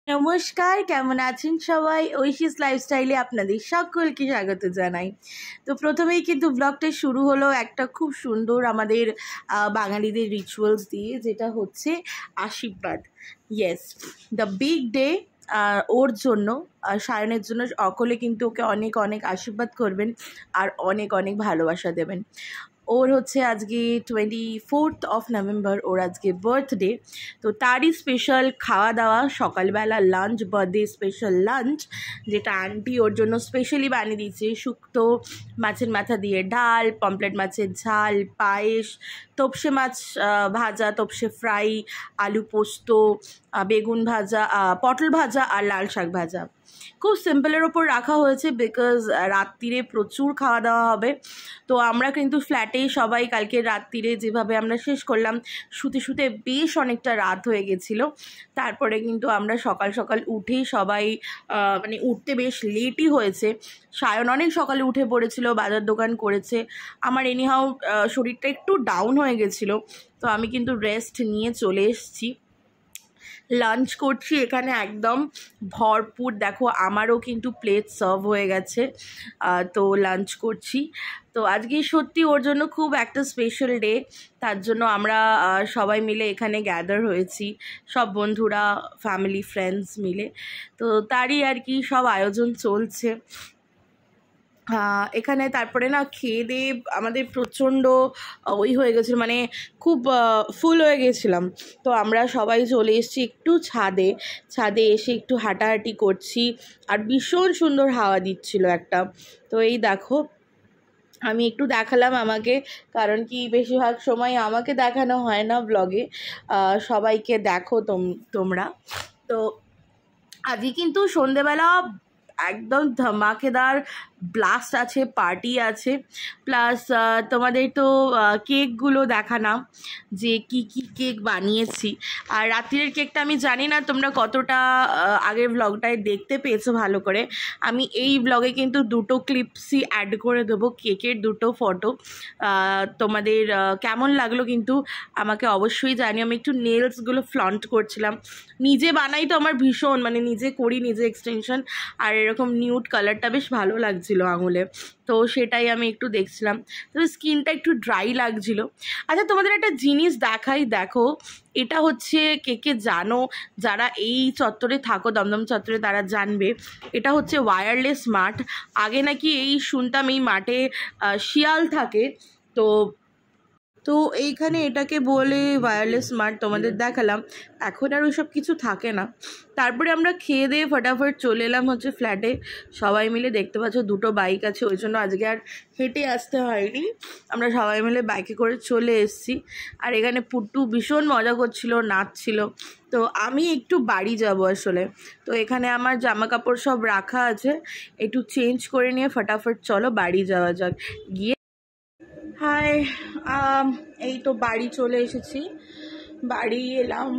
নমস্কার, কেমন আছেন সবাই? ঐশীস লাইফস্টাইলে আপনাদের সকলকে স্বাগত জানাই। তো প্রথমেই কিন্তু ব্লগটা শুরু হলো একটা খুব সুন্দর আমাদের বাঙালিদের রিচুয়ালস দিয়ে, যেটা হচ্ছে আশীর্বাদ। Yes, the big day. ওর জন্য, সায়নের জন্য সকলে কিন্তু ওকে অনেক অনেক আশীর্বাদ করবেন আর অনেক অনেক ভালোবাসা দেবেন। ওর হচ্ছে আজকে 24 নভেম্বর, ওর আজকে বার্থডে। তো তারই স্পেশাল খাওয়া দাওয়া, সকালবেলা লাঞ্চ, বার্থডে স্পেশাল লাঞ্চ, যেটা আন্টি ওর জন্য স্পেশালি বানিয়ে দিয়েছে। শুক্তো মাছের মাথা দিয়ে ডাল, পমপ্লেট মাছের ঝাল, পায়েস, তোপসে মাছ ভাজা, তোপসে ফ্রাই, আলু পোস্ত, বেগুন ভাজা, পটল ভাজা আর লাল শাক ভাজা। খুব সিম্পলের ওপর রাখা হয়েছে, বিকজ রাত্রিরে প্রচুর খাওয়া দাওয়া হবে। তো আমরা কিন্তু ফ্ল্যাটেই সবাই কালকে রাত্রিরে যেভাবে আমরা শেষ করলাম, শুতে শুতে বেশ অনেকটা রাত হয়ে গেছিলো। তারপরে কিন্তু আমরা সকাল সকাল উঠেই সবাই মানে উঠতে বেশ লেটই হয়েছে। সায়ন অনেক সকালে উঠে পড়েছিল, বাজার দোকান করেছে। আমার এনিহাও শরীরটা একটু ডাউন হয়ে গেছিলো, তো আমি কিন্তু রেস্ট নিয়ে চলে এসেছি। লাঞ্চ করছি এখানে একদম ভরপুর। দেখো আমারও কিন্তু প্লেট সার্ভ হয়ে গেছে, তো লাঞ্চ করছি। তো আজকে সত্যি ওর জন্য খুব একটা স্পেশাল ডে, তার জন্য আমরা সবাই মিলে এখানে গ্যাদার হয়েছি, সব বন্ধুরা, ফ্যামিলি, ফ্রেন্ডস মিলে। তো তারই আর কি সব আয়োজন চলছে এখানে। তারপরে না খেয়ে দিয়ে আমাদের প্রচণ্ড ওই হয়ে গেছিলো, মানে খুব ফুল হয়ে গেছিলাম। তো আমরা সবাই চলে এসেছি একটু ছাদে। ছাদে এসে একটু হাঁটাহাঁটি করছি, আর ভীষণ সুন্দর হাওয়া দিচ্ছিল একটা। তো এই দেখো, আমি একটু দেখালাম আমাকে, কারণ কি বেশিরভাগ সময় আমাকে দেখানো হয় না ব্লগে, সবাইকে দেখো তোমরা। তো আজকে কিন্তু সন্ধেবেলা একদম ধামাকেদার ব্লাস্ট আছে, পার্টি আছে, প্লাস তোমাদের তো কেকগুলো দেখালাম যে কি কি কেক বানিয়েছি। আর রাত্রির কেকটা আমি জানি না তোমরা কতটা আগের ব্লগটায় দেখতে পেয়েছো ভালো করে। আমি এই ব্লগে কিন্তু দুটো ক্লিপসই অ্যাড করে দেবো, কেকের দুটো ফটো। তোমাদের কেমন লাগলো কিন্তু আমাকে অবশ্যই জানিও। আমি একটু নেলসগুলো ফ্লন্ট করছিলাম, নিজে বানাই তো আমার ভীষণ, মানে নিজে করি, নিজে এক্সটেনশন, আর এরকম নিউড কালারটা বেশ ভালো লাগছিল আঙুলে, তো সেটাই আমি একটু দেখছিলাম। তো স্কিনটা একটু ড্রাই লাগছিল। আচ্ছা তোমাদের একটা জিনিস দেখাই, দেখো এটা হচ্ছে কে কে জানো, যারা এই চত্বরে থাকো, দমদম চত্বরে, তারা জানবে। এটা হচ্ছে ওয়্যারলেস মাঠ। আগে নাকি এই শুনতাম এই মাঠে শিয়াল থাকে, তো তো এইখানে এটাকে বলে ওয়্যারলেস মাঠ। তোমাদের দেখালাম, এখন আর ওইসব কিছু থাকে না। তারপরে আমরা খেয়ে দিয়ে ফটাফট চলে এলাম হচ্ছে ফ্ল্যাটে সবাই মিলে। দেখতে পাচ্ছ দুটো বাইক আছে, ওই জন্য আজকে আর হেঁটে আসতে হয়নি, আমরা সবাই মিলে বাইকে করে চলে এসেছি। আর এখানে পুট্টু ভীষণ মজা করছিল, নাচছিল। তো আমি একটু বাড়ি যাব আসলে, তো এখানে আমার জামা কাপড় সব রাখা আছে, একটু চেঞ্জ করে নিয়ে ফটাফট চলো বাড়ি যাওয়া যাক। গিয়ে হাই, এই তো বাড়ি চলে এসেছি। বাড়ি এলাম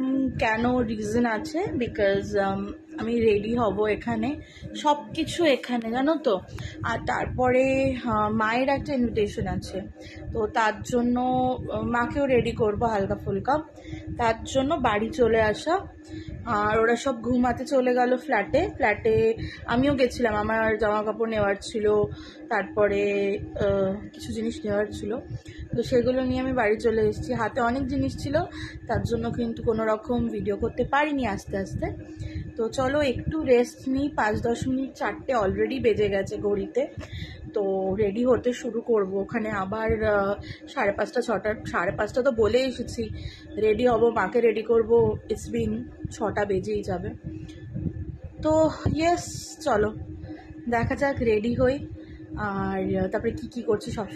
কেন, রিজন আছে, বিকজ আমি রেডি হব এখানে, সব কিছু এখানে জানো তো। আর তারপরে মায়ের একটা ইনভিটেশন আছে, তো তার জন্য মাকেও রেডি করব হালকা ফুলকা, তার জন্য বাড়ি চলে আসা। আর ওরা সব ঘুমাতে চলে গেল ফ্ল্যাটে। আমিও গেছিলাম, আমার জামা কাপড় নেওয়ার ছিল, তারপরে কিছু জিনিস নেওয়ার ছিল, তো সেগুলো নিয়ে আমি বাড়ি চলে এসেছি। হাতে অনেক জিনিস ছিল, তার জন্য কিন্তু কোনো রকম ভিডিও করতে পারিনি আস্তে আস্তে। তো চলো একটু রেস্ট নিই, 5-10 মিনিট, 4টে অলরেডি বেজে গেছে ঘড়িতে। তো রেডি হতে শুরু করব। ওখানে আবার 5:30 6টা, 5:30 তো বলে এসেছি রেডি হব, মাকে রেডি করব, ইটস বিন 6টা বেজেই যাবে। তো ইয়েস, চলো দেখা যাক, রেডি হই। আর তারপরে কি করছি সব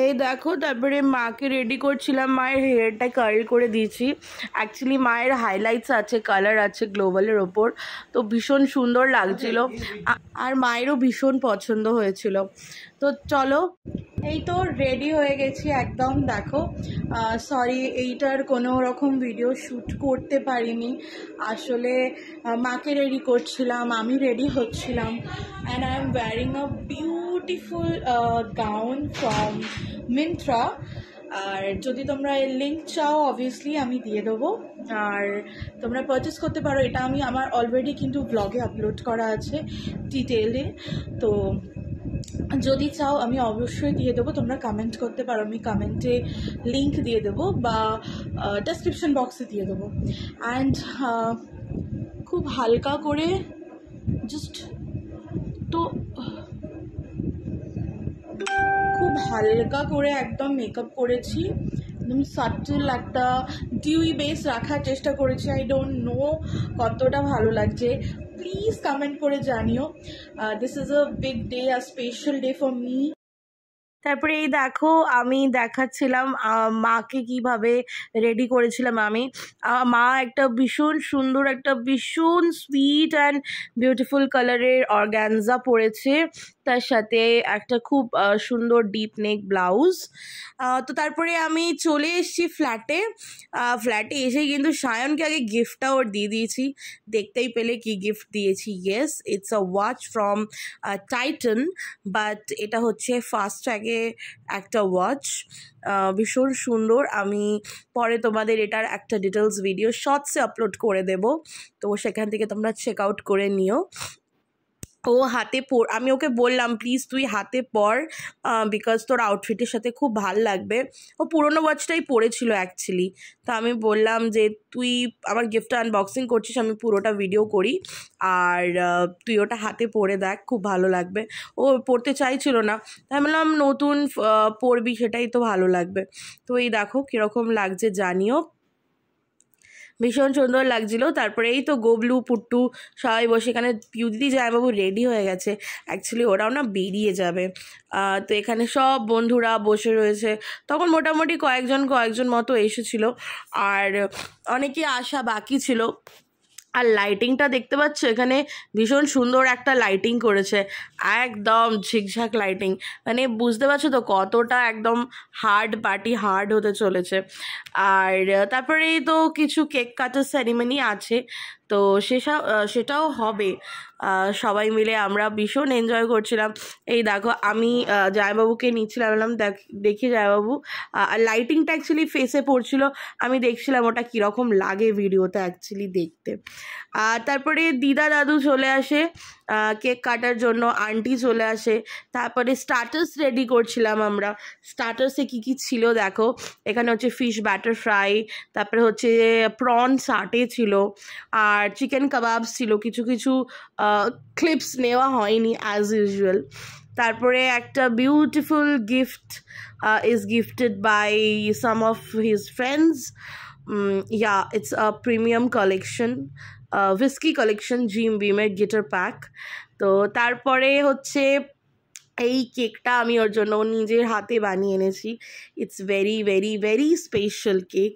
এই দেখো। তারপরে মাকে রেডি করছিলাম, মায়ের হেয়ারটা কার্ল করে দিয়েছি। অ্যাকচুয়ালি মায়ের হাইলাইটস আছে, কালার আছে গ্লোবালের ওপর, তো ভীষণ সুন্দর লাগছিল আর মায়েরও ভীষণ পছন্দ হয়েছিল। তো চলো, এই তো রেডি হয়ে গেছি একদম। দেখো, সরি এইটার কোনো রকম ভিডিও শ্যুট করতে পারিনি। আসলে মাকে রেডি করছিলাম, আমি রেডি হচ্ছিলাম, and I am wearing a beautiful gown from Myntra. আর যদি তোমরা এর লিঙ্ক চাও অবভিয়াসলি আমি দিয়ে দেবো, আর তোমরা পারচেস করতে পারো। এটা আমি আমার অলরেডি কিন্তু ব্লগে আপলোড করা আছে ডিটেলে, তো যদি চাও আমি অবশ্যই দিয়ে দেবো। তোমরা কমেন্ট করতে পারো, আমি কমেন্টে লিঙ্ক দিয়ে দেবো বা ডেসক্রিপশন বক্সে দিয়ে দেবো। অ্যান্ড খুব হালকা করে জাস্ট, তো খুব হালকা করে একদম মেকআপ করেছি, একদম সাটল একটা ডিউই বেস রাখার চেষ্টা করেছি। আই ডোন্ট নো কতটা ভালো লাগছে, প্লিজ কমেন্ট করে জানিও। This is a big day, a special day for me. তারপরে এই দেখো, আমি দেখাচ্ছিলাম মাকে কিভাবে রেডি করেছিলাম আমি। মা একটা ভীষণ সুন্দর, একটা ভীষণ সুইট অ্যান্ড বিউটিফুল কালারের অর্গ্যানজা পরেছে, তার সাথে একটা খুব সুন্দর ডিপ নেক ব্লাউজ। তো তারপরে আমি চলে এসেছি ফ্ল্যাটে। ফ্ল্যাটে এসে কিন্তু সায়নকে আগে গিফটটা ওর দিয়ে দিয়েছি, দেখতেই পেলে কি গিফট দিয়েছি। Yes, it's a watch from Titan, but এটা হচ্ছে ফাস্ট ট্র্যাগে একটা ওয়াচ, ভীষণ সুন্দর। আমি পরে তোমাদের এটার একটা ডিটেলস ভিডিও শর্টসে আপলোড করে দেব, তো সেখান থেকে তোমরা চেক আউট করে নিও। ও হাতে আমি ওকে বললাম প্লিজ তুই হাতে পর, বিকজ তোর আউটফিটের সাথে খুব ভাল লাগবে। ও পুরোনো ওয়াচটাই পরেছিল অ্যাকচুয়ালি, তো আমি বললাম যে তুই আমার গিফটটা আনবক্সিং করছিস, আমি পুরোটা ভিডিও করি, আর তুই ওটা হাতে পরে দেখ, খুব ভালো লাগবে। ও পরতে চাইছিল না, তাই বললাম নতুন পরবি, সেটাই তো ভালো লাগবে। তো এই দেখো কীরকম লাগছে জানিও, ভীষণ সুন্দর লাগছিল। তারপরে এই তো গোবলু পুট্টু সবাই বসে, এখানে পিউদিদি জামাইবাবু রেডি হয়ে গেছে, অ্যাকচুয়ালি ওরাও না বেরিয়ে যাবে। তো এখানে সব বন্ধুরা বসে রয়েছে, তখন মোটামুটি কয়েকজন মতো এসেছিলো, আর অনেকে আসা বাকি ছিল। আর লাইটিংটা দেখতে পাচ্ছ, এখানে ভীষণ সুন্দর একটা লাইটিং করেছে, একদম ঝিকঝাক লাইটিং, মানে বুঝতে পারছো তো কতটা একদম হার্ড পার্টি, হার্ড হতে চলেছে। আর তারপরেই তো কিছু কেক কাটার সেরিমনি আছে, তো সেটাও হবে। সবাই মিলে আমরা ভীষণ এনজয় করছিলাম। এই দেখো আমি জামাইবাবুকে নিচ্ছিলাম, বললাম দেখি জামাইবাবু, আর লাইটিংটা অ্যাকচুয়ালি ফেসে পড়ছিল, আমি দেখছিলাম ওটা কীরকম লাগে ভিডিওতে অ্যাকচুয়ালি দেখতে। আর তারপরে দিদা দাদু চলে আসে কেক কাটার জন্য, আন্টি চলে আসে। তারপরে স্টার্টার্স রেডি করছিলাম আমরা। স্টার্টার্সে কী ছিল দেখো, এখানে হচ্ছে ফিশ ব্যাটার ফ্রাই, তারপরে হচ্ছে প্রন সাটে ছিল, আর চিকেন কাবাবস ছিল। কিছু ক্লিপস নেওয়া হয়নি অ্যাজ ইউজুয়াল। তারপরে একটা beautiful gift is gifted by some of his friends. Yeah, it's a premium collection, whiskey collection, Jim Beam এর গিটার প্যাক। তো তারপরে হচ্ছে এই কেকটা আমি ওর জন্য নিজের হাতে বানিয়ে এনেছি। It's very very very special cake.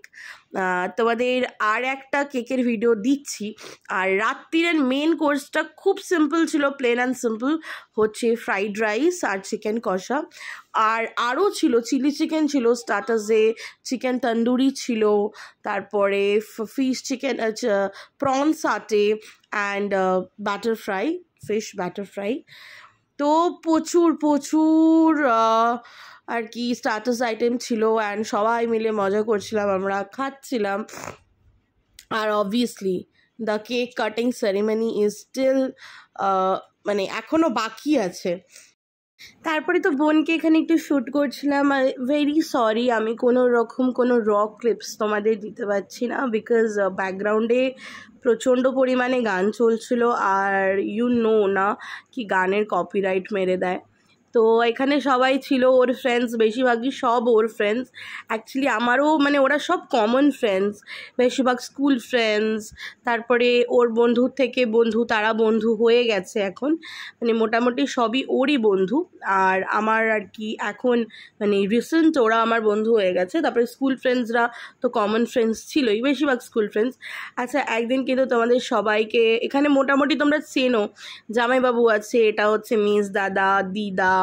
তোমাদের আর একটা কেকের ভিডিও দিচ্ছি। আর রাত্রিরের মেন কোর্সটা খুব সিম্পল ছিল, প্লেন অ্যান্ড সিম্পল, হচ্ছে ফ্রাইড রাইস আর চিকেন কষা। আর আরও ছিল, চিলি চিকেন ছিল স্টার্টার্সে, চিকেন তন্দুরি ছিল, তারপরে fish chicken, prawn সাটে and butter fry, fish butter fry. তো প্রচুর আর কি স্টার্টার্স আইটেম ছিল, অ্যান্ড সবাই মিলে মজা করছিলাম, আমরা খাচ্ছিলাম। আর obviously the cake cutting ceremony is still, মানে এখনও বাকি আছে। তারপরে তো বোনকে এখানে একটু শ্যুট করছিলাম। আর ভেরি সরি আমি কোনো র ক্লিপস তোমাদের দিতে পারছি না, বিকজ ব্যাকগ্রাউন্ডে প্রচণ্ড পরিমাণে গান চলছিল, আর ইউ নো না কি গানের কপিরাইট মেরে দেয়। তো এখানে সবাই ছিল ওর ফ্রেন্ডস, বেশিরভাগই সব ওর ফ্রেন্ডস। অ্যাকচুয়ালি আমারও মানে ওরা সব কমন ফ্রেন্ডস, বেশিরভাগ স্কুল ফ্রেন্ডস। তারপরে ওর বন্ধুর থেকে বন্ধু, তারা বন্ধু হয়ে গেছে এখন, মানে মোটামুটি সবই ওরই বন্ধু। আর আমার আর কি এখন মানে রিসেন্ট ওরা আমার বন্ধু হয়ে গেছে। তারপরে স্কুল ফ্রেন্ডসরা তো কমন ফ্রেন্ডস ছিলই, বেশিরভাগ স্কুল ফ্রেন্ডস। আচ্ছা, একদিন কিন্তু তোমাদের সবাইকে এখানে মোটামুটি তোমরা চেনো, জামাইবাবু আছে, এটা হচ্ছে মিস দাদা, দিদা,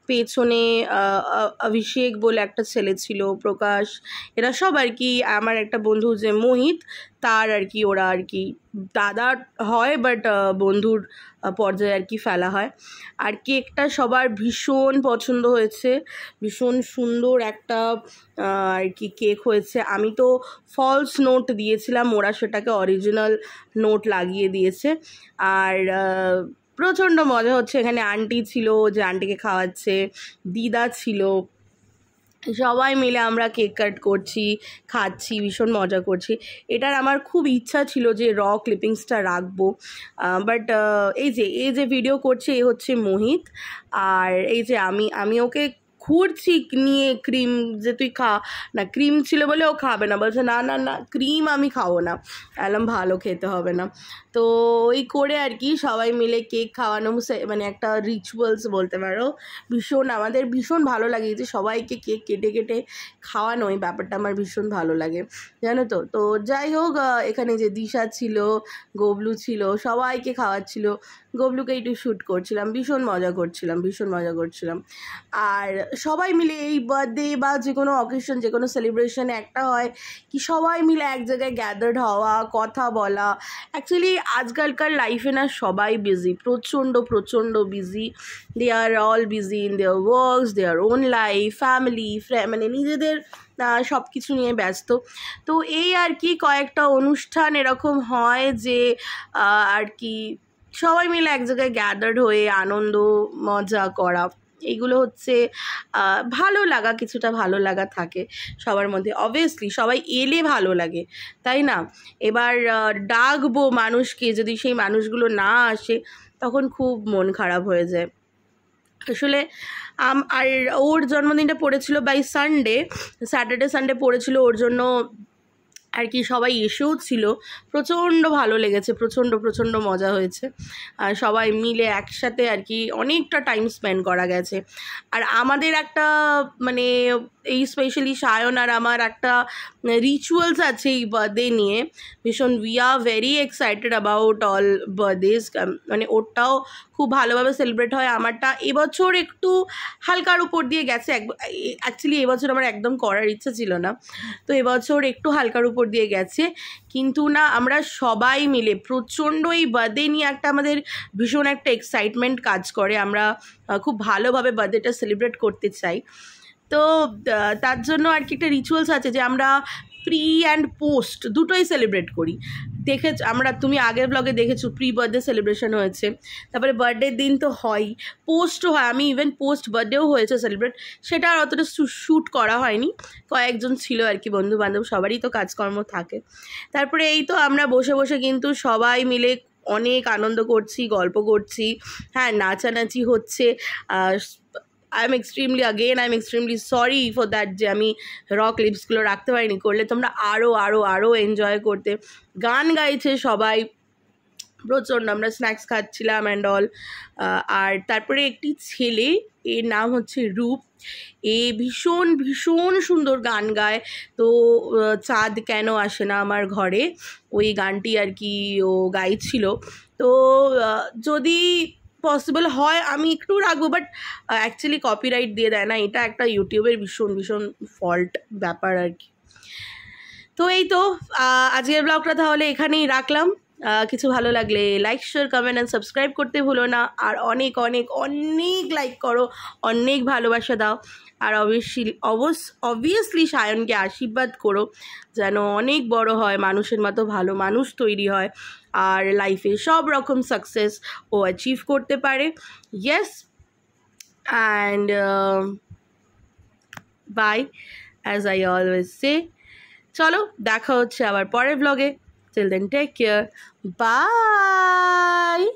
পেছনে অভিষেক বলে একটা ছেলে ছিল, প্রকাশ, এরা সব আর কি আমার একটা বন্ধু যে মোহিত, তার আর কি ওরা আর কি দাদা হয়, বাট বন্ধুর পর্যায়ে আর কি ফেলা হয়। আর কেকটা সবার ভীষণ পছন্দ হয়েছে, ভীষণ সুন্দর একটা আর কি কেক হয়েছে। আমি তো ফলস নোট দিয়েছিলাম, ওরা সেটাকে অরিজিনাল নোট লাগিয়ে দিয়েছে। আর প্রচণ্ড মজা হচ্ছে। এখানে আন্টি ছিল, যে আন্টিকে খাওয়াচ্ছে, দিদা ছিল, সবাই মিলে আমরা কেক কাট করছি, খাচ্ছি, ভীষণ মজা করছি। এটার আমার খুব ইচ্ছা ছিল যে ক্লিপিংসটা রাখবো, বাট এই যে ভিডিও করছে এ হচ্ছে মোহিত। আর এই যে আমি ওকে ঘুরছি নিয়ে ক্রিম, যে তুই খা না, ক্রিম ছিল বলে ও খাবে না, বলছে না না না ক্রিম আমি খাবো না, এলাম ভালো খেতে হবে না। তো ওই করে আর কি সবাই মিলে কেক খাওয়ানো মানে একটা রিচুয়ালস বলতে পারো। ভীষণ আমাদের ভীষণ ভালো লাগে যে সবাইকে কেক কেটে কেটে খাওয়ানো, এই ব্যাপারটা আমার ভীষণ ভালো লাগে, জানো তো। তো যাই হোক, এখানে যে দিশা ছিল, গবলু ছিল, সবাইকে খাওয়াচ্ছিল, গবলুকে একটু শ্যুট করছিলাম, ভীষণ মজা করছিলাম। আর সবাই মিলে এই বার্থডে বা যে কোনো অকেশন, যে কোনো সেলিব্রেশনে একটা হয় কি সবাই মিলে এক জায়গায় গ্যাদার্ড হওয়া, কথা বলা। অ্যাকচুয়ালি আজকালকার লাইফে না সবাই বিজি, প্রচণ্ড busy. They are all busy in their works, their own life, family, মানে নিজেদের সব কিছু নিয়ে ব্যস্ত। তো এই আর কি কয়েকটা অনুষ্ঠান এরকম হয় যে আর কি সবাই মিলে এক জায়গায় গ্যাদার্ড হয়ে আনন্দ মজা করা, এইগুলো হচ্ছে ভালো লাগা, কিছুটা ভালো লাগা থাকে সবার মধ্যে। অবভিয়াসলি সবাই এলে ভালো লাগে, তাই না? এবার ডাকবো মানুষকে, যদি সেই মানুষগুলো না আসে তখন খুব মন খারাপ হয়ে যায় আসলে। আর ওর জন্মদিনটা পড়েছিল বাই স্যাটারডে সানডে পড়েছিল, ওর জন্য আর কি সবাই এসেও ছিল। প্রচণ্ড ভালো লেগেছে, প্রচণ্ড মজা হয়েছে। আর সবাই মিলে একসাথে আর কি অনেকটা টাইম স্পেন্ড করা গেছে। আর আমাদের একটা মানে এই স্পেশালি সায়ন আর আমার একটা রিচুয়ালস আছে এই বার্থডে নিয়ে, ভীষণ we are very excited about all birthdays. মানে ওরটাও খুব ভালোভাবে সেলিব্রেট হয়, আমারটা এবছর একটু হালকার উপর দিয়ে গেছে। অ্যাকচুয়ালি এবছর আমার একদম করার ইচ্ছা ছিল না, তো এবছর একটু হালকার উপর দিয়ে গেছে। কিন্তু না, আমরা সবাই মিলে প্রচণ্ড এই বার্থডে নিয়ে একটা আমাদের ভীষণ একটা এক্সাইটমেন্ট কাজ করে। আমরা খুব ভালোভাবে বার্থডেটা সেলিব্রেট করতে চাই। তো তার জন্য আর কি একটা রিচুয়ালস আছে যে আমরা প্রি অ্যান্ড পোস্ট দুটোই সেলিব্রেট করি। তুমি আগের ব্লগে দেখেছো প্রি বার্থডে সেলিব্রেশন হয়েছে, তারপরে বার্থডের দিন তো হয়ই, পোস্টও হয়। আমি ইভেন পোস্ট বার্থডেও হয়েছে সেলিব্রেট, সেটা আর অতটা শ্যুট করা হয়নি, কয়েকজন ছিল আর কি বন্ধু বান্ধব, সবারই তো কাজকর্ম থাকে। তারপরে এই তো আমরা বসে বসে কিন্তু সবাই মিলে অনেক আনন্দ করছি, গল্প করছি, হ্যাঁ নাচানাচি হচ্ছে। I am extremely sorry for that যে আমি ক্লিপসগুলো রাখতে পারিনি, করলে তোমরা আরও এনজয় করতে। গান গাইছে সবাই প্রচণ্ড, আমরা স্ন্যাক্স খাচ্ছিলাম অ্যান্ড অল। আর তারপরে একটি ছেলে, এর নাম হচ্ছে রূপ, এ ভীষণ সুন্দর গান গায়। তো চাঁদ কেন আসে না আমার ঘরে, ওই গানটি আর কি ও গাইছিল। তো যদি পসিবল হয় আমি একটু রাখবো, বাট অ্যাকচুয়ালি কপিরাইট দিয়ে দেয় না, এটা একটা ইউটিউবের ভীষণ ফল্ট ব্যাপার আর কি। তো এই তো আজকের ব্লগটা তাহলে এখানেই রাখলাম। কিছু ভালো লাগলে like, share, comment and subscribe করতে ভুলো না। আর অনেক লাইক করো, অনেক ভালোবাসা দাও। আর অবভিয়াসলি সায়নকে আশীর্বাদ করো যেন অনেক বড় হয়, মানুষের মতো ভালো মানুষ তৈরি হয়, আর লাইফে সব রকম সাকসেস ও অ্যাচিভ করতে পারে। Yes, and bye, as I always say. চলো দেখা হচ্ছে আবার পরের ব্লগে। Till then, take care. Bye.